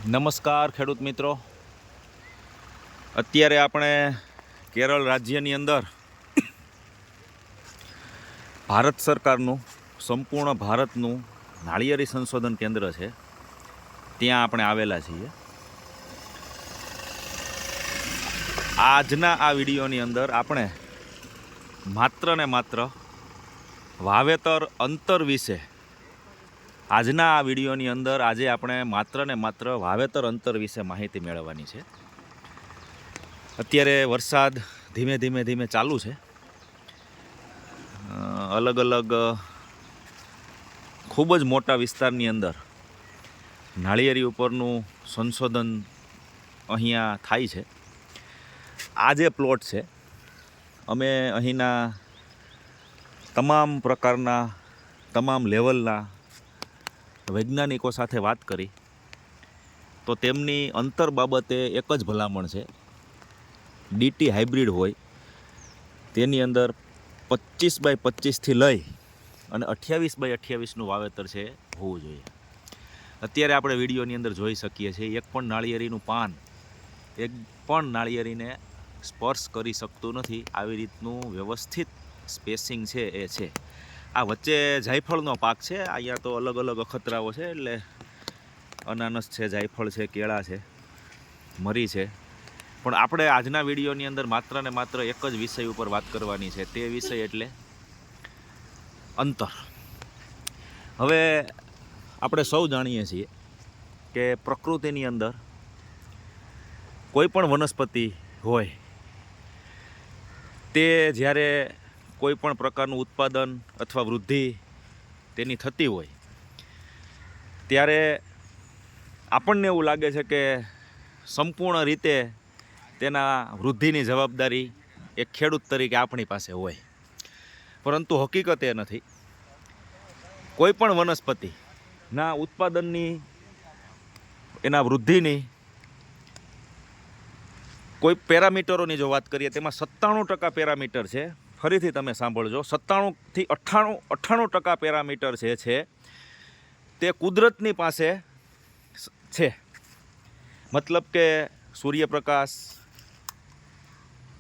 નમસ્કાર ખેડૂત મિત્રો, અત્યારે આપણે કેરળ રાજ્યની અંદર ભારત સરકારનું સંપૂર્ણ ભારતનું નાળિયેરી સંશોધન કેન્દ્ર છે, ત્યાં આપણે આવેલા છીએ. આજના આ વિડીયોની અંદર આપણે માત્ર ને માત્ર વાવેતર અંતર વિશે આજના આ વિડીયોની અંદર આજે આપણે માત્ર ને માત્ર વાવેતર અંતર વિશે માહિતી મેળવવાની છે. અત્યારે વરસાદ ધીમે ધીમે ચાલુ છે. અલગ અલગ ખૂબ જ મોટા વિસ્તારની અંદર નાળિયેરી ઉપરનું સંશોધન અહીંયા થાય છે. આ જે પ્લોટ છે, અમે અહીંના તમામ પ્રકારના તમામ લેવલના વૈજ્ઞાનિકો સાથે વાત કરી તો તેમની અંતર બાબતે એક જ ભલામણ છે, ડીટી હાઇબ્રિડ હોય તેની અંદર 25x25થી લઈ અને 28x28નું વાવેતર છે હોવું જોઈએ. અત્યારે આપણે વિડીયોની અંદર જોઈ શકીએ છીએ એક પણ નાળિયેરીનું પાન એક પણ નાળિયેરીને સ્પર્શ કરી શકતું નથી. આવી રીતનું વ્યવસ્થિત સ્પેસિંગ છે એ છે. આ વચ્ચે જાયફળનો પાક છે. અહીંયા તો અલગ અલગ અખતરાઓ છે, એટલે અનાનસ છે, જાયફળ છે, કેળા છે, મરી છે. પણ આપણે આજના વિડીયોની અંદર માત્ર ને માત્ર એક જ વિષય ઉપર વાત કરવાની છે. તે વિષય એટલે અંતર. હવે આપણે સૌ જાણીએ છીએ કે પ્રકૃતિની અંદર કોઈ પણ વનસ્પતિ હોય તે જ્યારે કોઈ પણ પ્રકારનું ઉત્પાદન અથવા વૃદ્ધિ તેની થતી હોય ત્યારે આપણને એવું લાગે છે કે સંપૂર્ણ રીતે તેના વૃદ્ધિની જવાબદારી એક ખેડૂત તરીકે આપણી પાસે હોય, પરંતુ હકીકત એ નથી. કોઈ પણ વનસ્પતિના ઉત્પાદનની, એના વૃદ્ધિની કોઈ પેરામીટરોની જો વાત કરીએ તેમાં 97% પેરામીટર છે. ફરીથી તમે સાંભળજો, 97થી 98% પેરામીટર છે તે કુદરતની પાસે છે. મતલબ કે સૂર્યપ્રકાશ,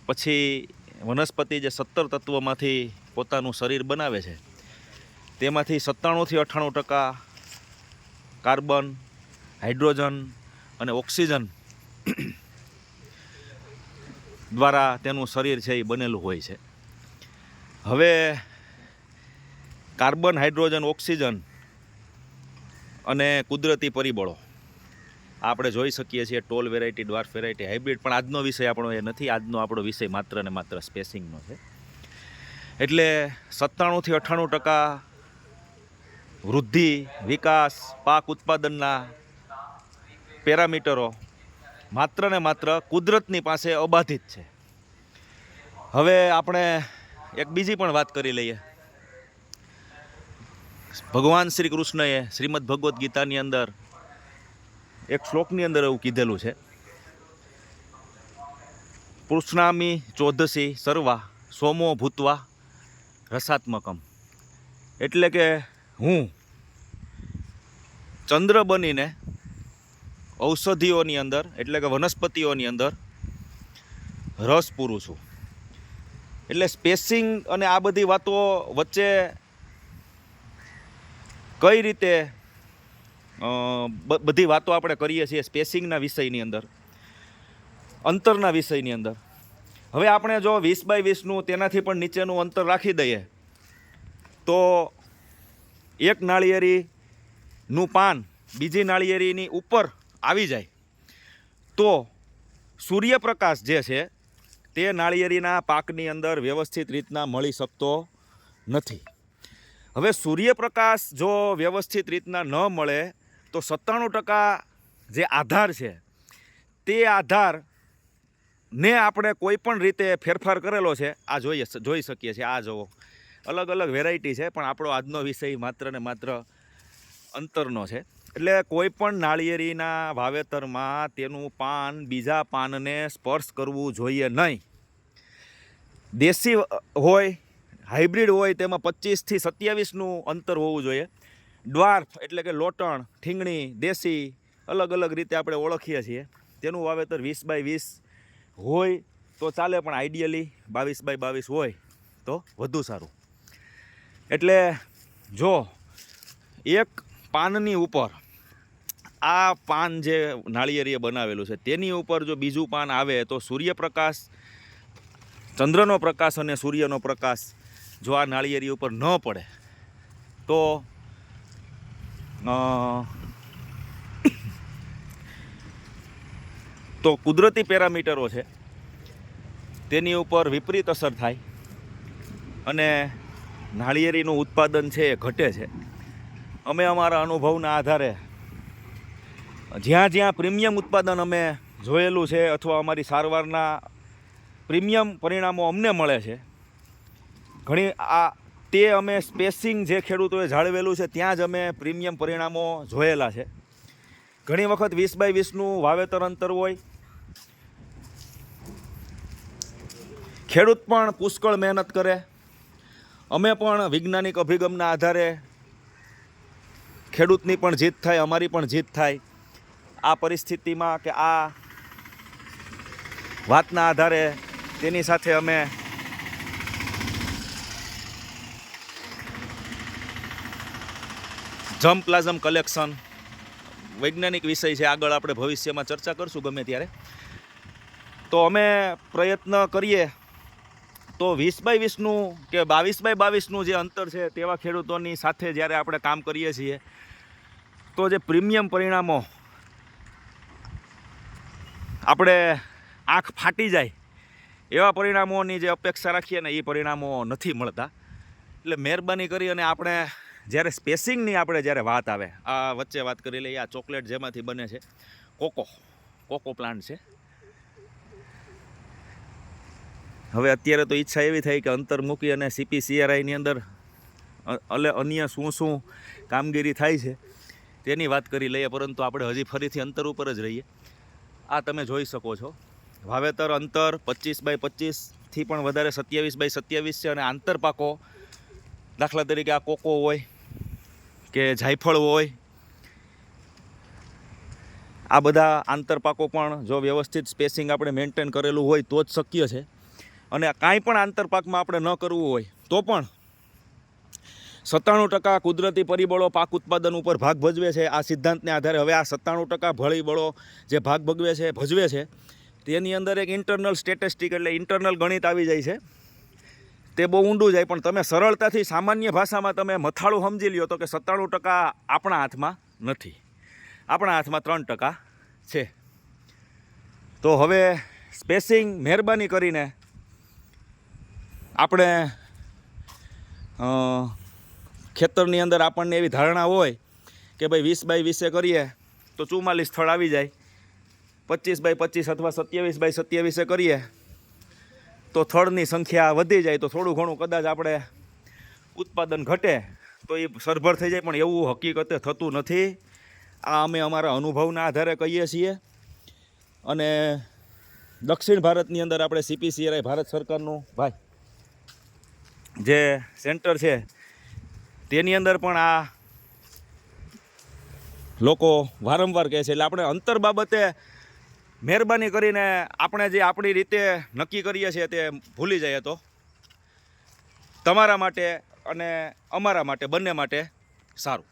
પછી વનસ્પતિ જે 17 તત્વોમાંથી પોતાનું શરીર બનાવે છે તેમાંથી 97થી 98% કાર્બન, હાઇડ્રોજન અને ઓક્સિજન દ્વારા તેનું શરીર છે એ બનેલું હોય છે. હવે કાર્બન, હાઇડ્રોજન, ઓક્સિજન અને કુદરતી પરિબળો આપણે જોઈ શકીએ છીએ, tall variety, dwarf variety, hybrid. પણ આજનો વિષય આપણો એ નથી. આજનો આપણો વિષય માત્ર ને માત્ર સ્પેસિંગનો છે. એટલે 97થી 98% વૃદ્ધિ, વિકાસ, પાક ઉત્પાદનના પેરામીટરો માત્ર ને માત્ર કુદરતની પાસે અબાધિત છે. હવે આપણે એક બીજી પણ વાત કરી લઈએ. ભગવાન શ્રી કૃષ્ણએ શ્રીમદ ભગવદ્ ગીતાની અંદર એક શ્લોકની અંદર એવું કીધેલું છે, પૃષ્ણામી ચોદસી સર્વા સોમો ભૂતવા રસાત્મકમ. એટલે કે હું ચંદ્ર બનીને ઔષધિઓની અંદર, એટલે કે વનસ્પતિઓની અંદર રસ પૂરું છું. એટલે સ્પેસિંગ અને આ બધી વાતો વચ્ચે કઈ રીતે બધી વાતો આપણે કરીએ છીએ સ્પેસિંગના વિષયની અંદર, અંતરના વિષયની અંદર. હવે આપણે જો 20x20નું તેનાથી પણ નીચેનું અંતર રાખી દઈએ તો એક નાળિયેરીનું પાન બીજી નાળિયેરીની ઉપર આવી જાય તો સૂર્યપ્રકાશ જે છે તે નાળિયેરીના પાકની અંદર વ્યવસ્થિત રીતના મળી શકતો નથી. હવે સૂર્યપ્રકાશ જો વ્યવસ્થિત રીતના ન મળે તો 97% જે આધાર છે તે આધારને આપણે કોઈ પણ રીતે ફેરફાર કરેલો છે. આ જોઈ શકીએ છીએ. આ જુઓ, અલગ અલગ વેરાયટી છે, પણ આપણો આજનો વિષય માત્ર ને માત્ર અંતરનો છે. એટલે કોઈ પણ નાળિયેરીના વાવેતરમાં તેનું પાન બીજા પાનને સ્પર્શ કરવું જોઈએ નહીં. દેશી હોય, હાઇબ્રિડ હોય તેમાં 25થી 27નું અંતર હોવું જોઈએ. ડ્વાર્ફ એટલે કે લોટણ, ઠીંગણી, દેશી અલગ અલગ રીતે આપણે ઓળખીએ છીએ. તેનું વાવેતર 20x20 હોય તો ચાલે, પણ આઈડિયલી 22x22 હોય તો વધુ સારું. એટલે જો એક પાનની ઉપર આ પાન જે નાળિયેરીએ બનાવેલું છે તેની ઉપર જો બીજું પાન આવે તો સૂર્યપ્રકાશ, ચંદ્રનો પ્રકાશ અને સૂર્યનો પ્રકાશ જો આ નાળિયેરી ઉપર ન પડે તો કુદરતી પેરામીટરો છે તેની ઉપર વિપરીત અસર થાય અને નાળિયેરીનું ઉત્પાદન છે એ ઘટે છે. અમે અમારા અનુભવના આધારે જ્યાં જ્યાં પ્રીમિયમ ઉત્પાદન અમે જોયેલું છે અથવા અમારી સારવારના પ્રીમિયમ પરિણામો અમને મળે છે, તે અમે સ્પેસિંગ જે ખેડૂતોએ જાળવેલું છે ત્યાં જ અમે પ્રીમિયમ પરિણામો જોયેલા છે. ઘણી વખત 20x20નું વાવેતર અંતર હોય, ખેડૂત પણ પુષ્કળ મહેનત કરે, અમે પણ વૈજ્ઞાનિક અભિગમના આધારે ખેડૂતની પણ જીત થાય, અમારી પણ જીત થાય. આ પરિસ્થિતિમાં કે આ વાતના આધારે તેની સાથે અમે જર્મ પ્લાઝમ કલેક્શન વૈજ્ઞાનિક વિષય છે, આગળ આપણે ભવિષ્યમાં ચર્ચા કરશું ગમે ત્યારે. તો અમે પ્રયત્ન કરીએ તો 20x20નું કે 22x22નું જે અંતર છે તેવા ખેડૂતોની સાથે જ્યારે આપણે કામ કરીએ છીએ તો જે પ્રીમિયમ પરિણામો આપણે આંખ ફાટી જાય એવા પરિણામોની જે અપેક્ષા રાખીએ ને એ પરિણામો નથી મળતા. એટલે મહેરબાની કરી અને આપણે જ્યારે સ્પેસિંગની જ્યારે વાત આવે, આ વચ્ચે વાત કરી લઈએ. આ ચોકલેટ જેમાંથી બને છે કોકો પ્લાન્ટ છે. હવે અત્યારે તો ઈચ્છા એવી થઈ કે અંતર મૂકી અને CPCRIની અંદર અન્ય શું કામગીરી થાય છે તેની વાત કરી લઈએ, પરંતુ આપણે હજી ફરીથી અંતર ઉપર જ રહીએ. આ તમે જોઈ શકો છો વાવેતર અંતર 25x25થી પણ વધારે 27x27 છે. અને આંતરપાકો દાખલા તરીકે આ કોકો હોય કે જાયફળ હોય, આ બધા આંતરપાકો પણ જો વ્યવસ્થિત સ્પેસિંગ આપણે મેન્ટેન કરેલું હોય તો જ શક્ય છે. અને કાંઈ પણ આંતરપાકમાં આપણે ન કરવું હોય તો પણ 97% કુદરતી પરિબળો પાક ઉત્પાદન ઉપર ભાગ ભજવે છે. આ સિદ્ધાંતને આધારે હવે આ 97% પરિબળો જે ભાગ ભજવે છે તેની અંદર એક ઇન્ટરનલ સ્ટેટિસ્ટિક એટલે ઇન્ટરનલ ગણિત આવી જાય છે. તે બહુ ઊંડું જાય, પણ તમે સરળતાથી સામાન્ય ભાષામાં તમે મથાળું સમજી લ્યો તો કે 97% આપણા હાથમાં નથી, આપણા હાથમાં 3% છે. તો હવે સ્પેસિંગ મહેરબાની કરીને આપણે ખેતરની અંદર આપણને એવી ધારણા હોય કે ભાઈ 20x20 કરીએ તો 44 સ્થળ આવી જાય, 25x25 અથવા 27x27 કરીએ તો થળની સંખ્યા વધી જાય, તો થોડું ઘણું કદાચ આપણે ઉત્પાદન ઘટે તો એ સરભર થઈ જાય, પણ એવું હકીકતે થતું નથી. આ અમે અમારા અનુભવના આધારે કહીએ છીએ. અને દક્ષિણ ભારતની અંદર આપણે CPCRI ભારત સરકારનું ભાઈ જે સેન્ટર છે તેની અંદર પણ આ લોકો વારંવાર કહે છે. એટલે આપણે અંતર બાબતે મહેરબાની કરીને આપણે જે આપણી રીતે નક્કી કરીએ છીએ તે ભૂલી જઈએ તો તમારા માટે અને અમારા માટે બંને માટે સારું.